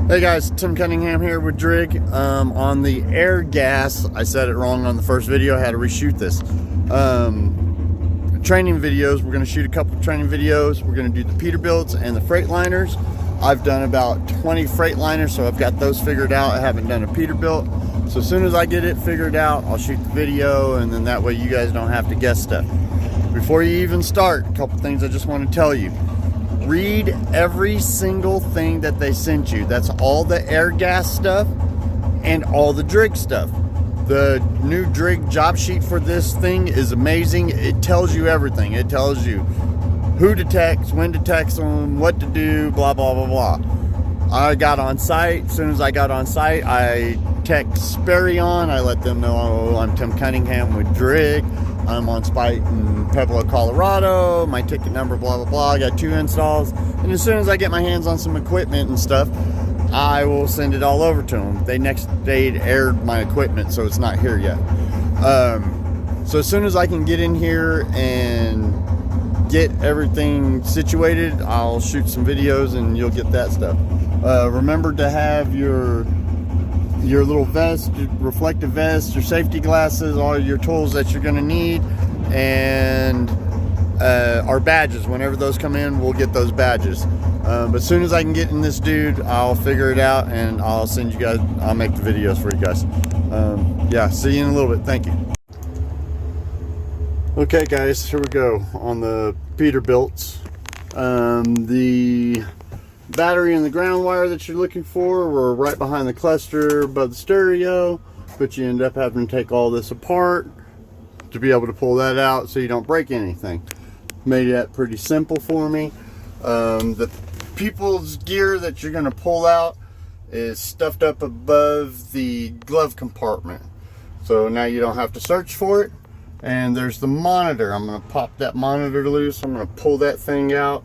Hey guys, Tim Cunningham here with Drig. On the Airgas, I said it wrong on the first video. I had to reshoot this. Training videos. We're going to shoot a couple of training videos. We're going to do the Peterbilts and the Freightliners. I've done about 20 Freightliners, so I've got those figured out. I haven't done a Peterbilt. So as soon as I get it figured out, I'll shoot the video, and then that way you guys don't have to guess stuff. Before you even start, a couple things I just want to tell you. Read every single thing that they sent you. That's all the Airgas stuff and all the Drig stuff. The new Drig job sheet for this thing is amazing. It tells you everything. It tells you who to text, when to text them, what to do, blah, blah, blah, blah. I got on site. As soon as I got on site, I text Sperion. I let them know, oh, I'm Tim Cunningham with Drig. I'm on site in Pueblo, Colorado. My ticket number, blah, blah, blah. I got 2 installs. And as soon as I get my hands on some equipment and stuff, I will send it all over to them. They aired my equipment, so it's not here yet. So as soon as I can get in here and get everything situated, I'll shoot some videos and you'll get that stuff. Remember to have your little vest, your reflective vest, your safety glasses, all your tools that you're going to need, and our badges. Whenever those come in, we'll get those badges. But as soon as I can get in this dude, I'll figure it out and I'll send you guys, I'll make the videos for you guys. Yeah, see you in a little bit. Thank you. Okay guys, here we go on the Peterbilts. The battery and the ground wire that you're looking for were right behind the cluster above the stereo, but you end up having to take all this apart to be able to pull that out so you don't break anything. Made that pretty simple for me. The people's gear that you're going to pull out is stuffed up above the glove compartment, so now you don't have to search for it. And there's the monitor. I'm going to pop that monitor loose. I'm going to pull that thing out,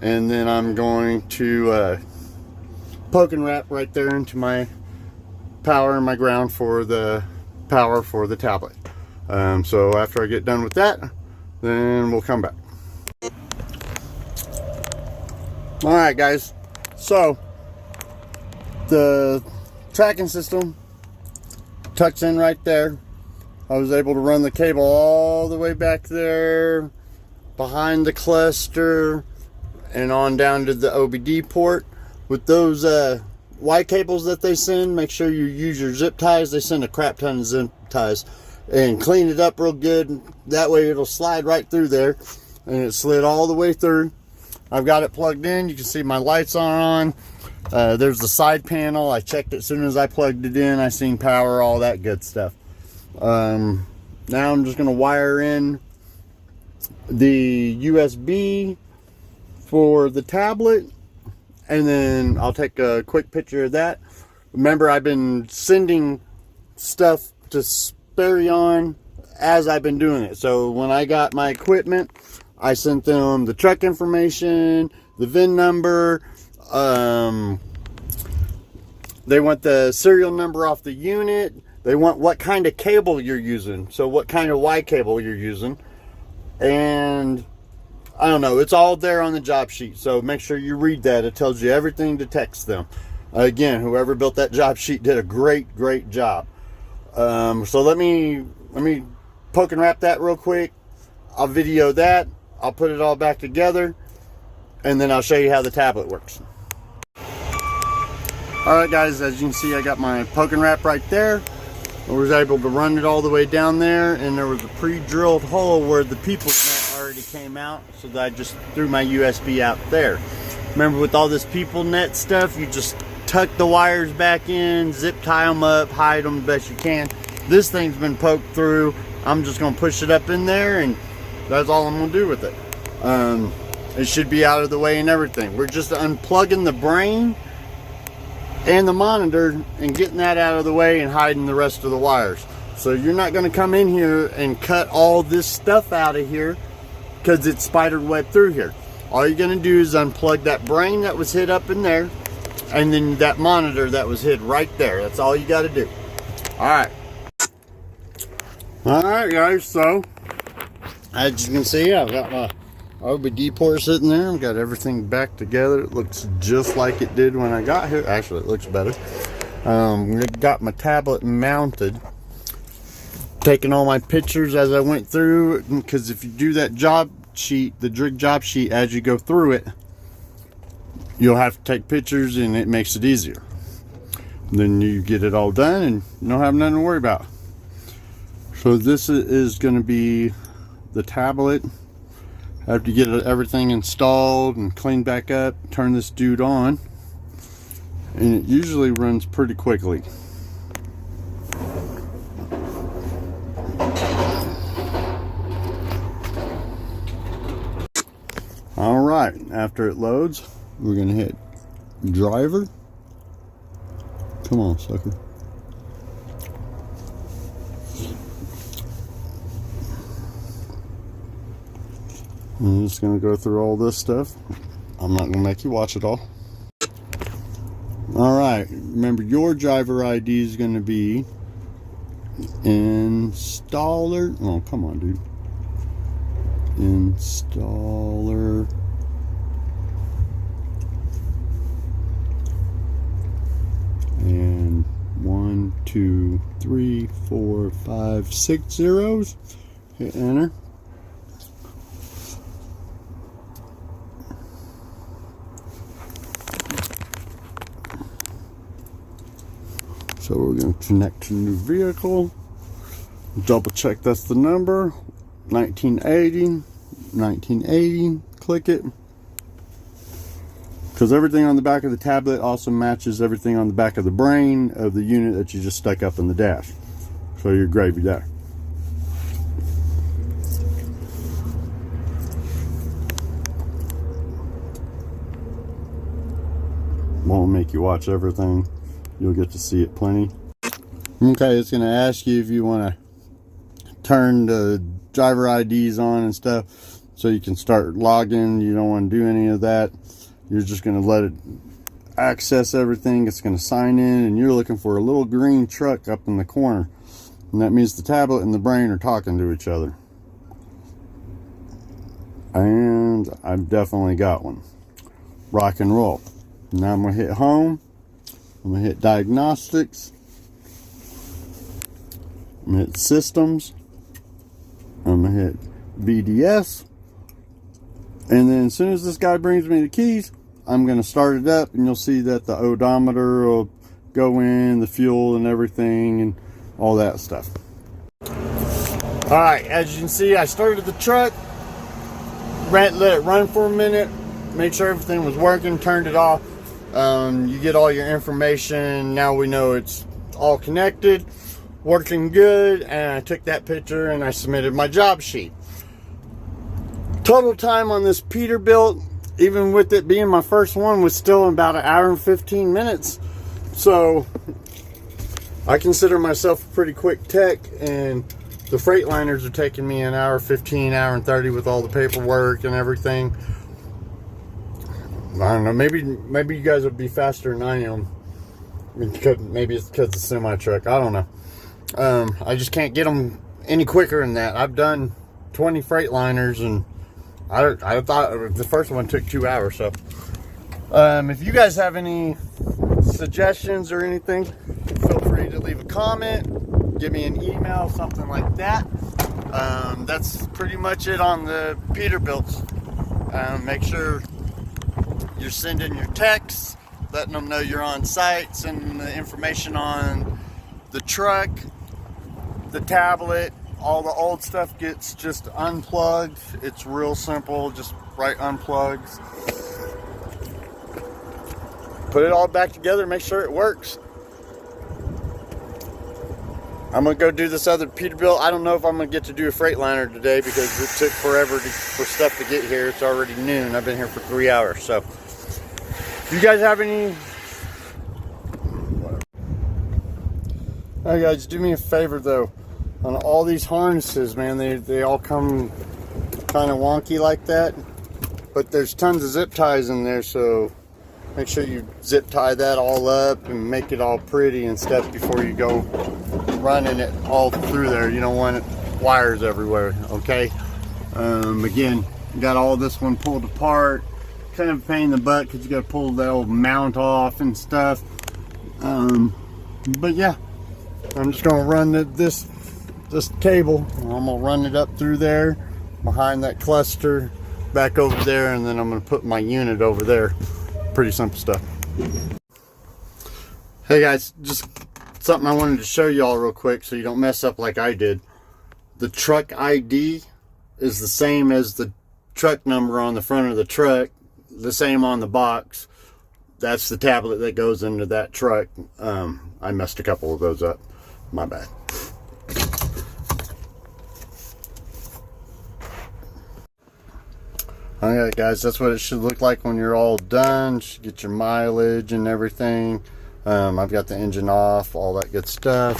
and then I'm going to poke and wrap right there into my power and my ground for the power for the tablet. So after I get done with that, then we'll come back. Alright guys, so the tracking system tucks in right there. I was able to run the cable all the way back there behind the cluster and on down to the OBD port. With those Y cables that they send, make sure you use your zip ties. They send a crap ton of zip ties, and clean it up real good. That way it'll slide right through there, and it slid all the way through. I've got it plugged in. You can see my lights are on. There's the side panel. I checked it as soon as I plugged it in. I seen power, all that good stuff. Now I'm just going to wire in the USB for the tablet, and then I'll take a quick picture of that. Remember, I've been sending stuff to Sperion as I've been doing it. So when I got my equipment, I sent them the truck information, the VIN number. They want the serial number off the unit. They want what kind of cable you're using, so what kind of Y cable you're using, and I don't know, it's all there on the job sheet, so make sure you read that. It tells you everything to text them. Again, whoever built that job sheet did a great job. So let me poke and wrap that real quick. I'll video that, I'll put it all back together, and then I'll show you how the tablet works. Alright guys, as you can see, I got my poke and wrap right there. I was able to run it all the way down there, and there was a pre-drilled hole where the people's net already came out, so that I just threw my USB out there. Remember, with all this people net stuff, you just tuck the wires back in, zip tie them up, hide them the best you can. This thing's been poked through. I'm just going to push it up in there, and that's all I'm going to do with it. It should be out of the way and everything. We're just unplugging the brain and the monitor and getting that out of the way and hiding the rest of the wires. So you're not going to come in here and cut all this stuff out of here because it's spider web through here. All you're going to do is unplug that brain that was hid up in there, and then that monitor that was hid right there. That's all you got to do. Alright guys, so as you can see, I've got my OBD port sitting there. I've got everything back together. It looks just like it did when I got here. Actually, it looks better. Got my tablet mounted. Taking all my pictures as I went through, because if you do that job sheet, the Drig job sheet, as you go through it, you'll have to take pictures, and it makes it easier. Then you get it all done and you don't have nothing to worry about. So this is going to be the tablet. After you get everything installed and cleaned back up, turn this dude on, and it usually runs pretty quickly. All right, after it loads, we're gonna hit driver. Come on, sucker. I'm just gonna go through all this stuff. I'm not gonna make you watch it all. All right, remember your driver ID is gonna be installer. Oh, come on, dude. Installer. And 1, 2, 3, 4, 5, 6 zeros. Hit enter. So we're going to connect to new vehicle. Double check that's the number. 1980. Click it. Because everything on the back of the tablet also matches everything on the back of the brain of the unit that you just stuck up in the dash. So you're gravy there. Won't make you watch everything. You'll get to see it plenty. Okay, it's going to ask you if you want to turn the driver IDs on and stuff so you can start logging. You don't want to do any of that. You're just going to let it access everything. It's going to sign in, and you're looking for a little green truck up in the corner, and that means the tablet and the brain are talking to each other. And I've definitely got one. Rock and roll. Now I'm going to hit home. I'm going to hit diagnostics. I'm going to hit systems. I'm going to hit BDS. And then as soon as this guy brings me the keys, I'm going to start it up, and you'll see that the odometer will go in, the fuel and everything, and all that stuff. All right, as you can see, I started the truck, let it run for a minute, made sure everything was working, turned it off. You get all your information. Now we know it's all connected, working good, and I took that picture and I submitted my job sheet. Total time on this Peterbilt, even with it being my first one, was still about 1 hour and 15 minutes. So I consider myself a pretty quick tech, and the Freightliners are taking me 1 hour 15, 1 hour and 30 with all the paperwork and everything. I don't know, maybe you guys would be faster than I am. Maybe it's because the semi truck, I don't know. I just can't get them any quicker than that. I've done 20 Freightliners, and I thought the first one took 2 hours. So if you guys have any suggestions or anything, feel free to leave a comment, give me an email, something like that. That's pretty much it on the Peterbilts. Make sure you're sending your texts, letting them know you're on site, sending the information on the truck, the tablet. All the old stuff gets just unplugged. It's real simple, just right unplugs. Put it all back together, make sure it works. I'm gonna go do this other Peterbilt. I don't know if I'm gonna get to do a Freightliner today because it took forever for stuff to get here. It's already noon. I've been here for 3 hours. So if you guys have any, hey guys, do me a favor though. On all these harnesses, man, they all come kind of wonky like that, but there's tons of zip ties in there, so make sure you zip tie that all up and make it all pretty and stuff before you go running it all through there. You don't want wires everywhere, okay? Again, Got all this one pulled apart. Kind of a pain in the butt because you got to pull the old mount off and stuff. But yeah, I'm just gonna run this cable. I'm gonna run it up through there, behind that cluster, back over there, and then I'm gonna put my unit over there. Pretty simple stuff. Hey guys, just something I wanted to show y'all real quick so you don't mess up like I did. The truck ID is the same as the truck number on the front of the truck, the same on the box. That's the tablet that goes into that truck. I messed a couple of those up. My bad. Alright guys, that's what it should look like when you're all done. Should get your mileage and everything. I've got the engine off, all that good stuff.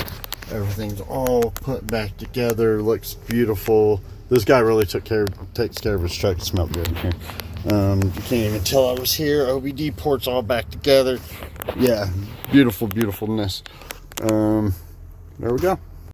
Everything's all put back together. Looks beautiful. This guy really takes care of his truck. It smelled good in here. You can't even tell I was here. OBD ports all back together. Yeah, beautiful, beautifulness. There we go.